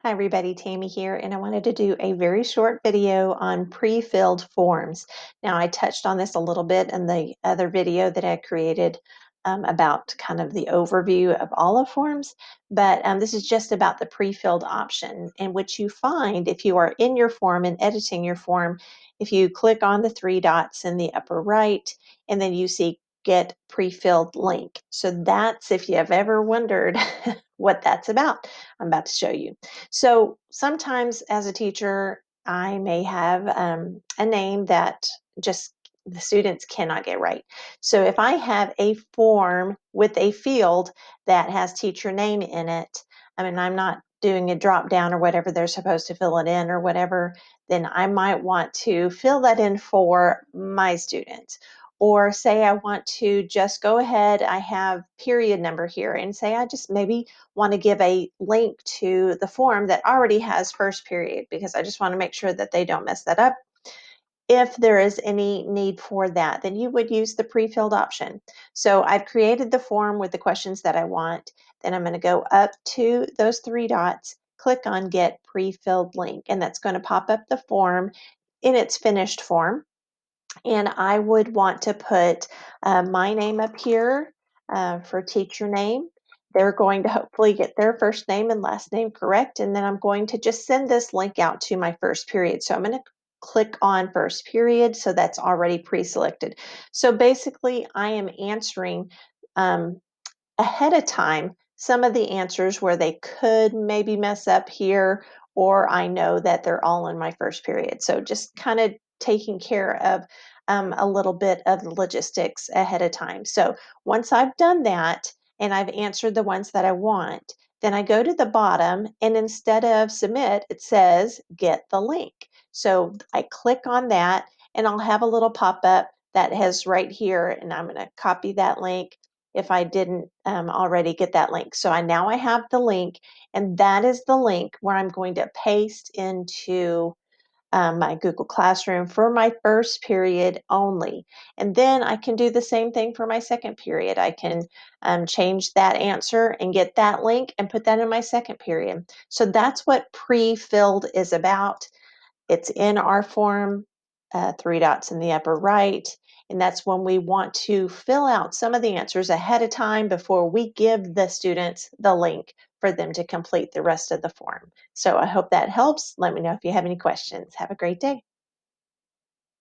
Hi everybody, Tammy here, and I wanted to do a very short video on pre-filled forms. Now, I touched on this a little bit in the other video that I created about kind of the overview of all of forms, but this is just about the pre-filled option, in which you find if you are in your form and editing your form, if you click on the three dots in the upper right, and then you see Get Prefilled Link. So that's, if you have ever wondered what that's about, I'm about to show you. So sometimes as a teacher, I may have a name that just the students cannot get right. So if I have a form with a field that has teacher name in it, I mean, I'm not doing a drop down or whatever they're supposed to fill it in or whatever, then I might want to fill that in for my student. Or say I want to just go ahead, I have period number here, and say I just maybe want to give a link to the form that already has first period, because I just want to make sure that they don't mess that up. If there is any need for that, then you would use the pre-filled option. So I've created the form with the questions that I want. Then I'm going to go up to those three dots, click on Get Pre-filled Link, and that's going to pop up the form in its finished form. And I would want to put my name up here for teacher name. They're going to hopefully get their first name and last name correct. And then I'm going to just send this link out to my first period. So I'm going to click on first period. So that's already pre-selected. So basically I am answering um, ahead of time some of the answers where they could maybe mess up here, or I know that they're all in my first period. So just kind of taking care of a little bit of the logistics ahead of time. So once I've done that and I've answered the ones that I want, then I go to the bottom, and instead of submit, it says get the link. So I click on that, and I'll have a little pop-up that has right here, and I'm going to copy that link if I didn't already get that link. So now I have the link, and that is the link where I'm going to paste into my Google Classroom for my first period only. And then I can do the same thing for my second period. I can change that answer and get that link and put that in my second period. So that's what pre-filled is about. It's in our form, three dots in the upper right, and that's when we want to fill out some of the answers ahead of time before we give the students the link for them to complete the rest of the form. So I hope that helps. Let me know if you have any questions. Have a great day.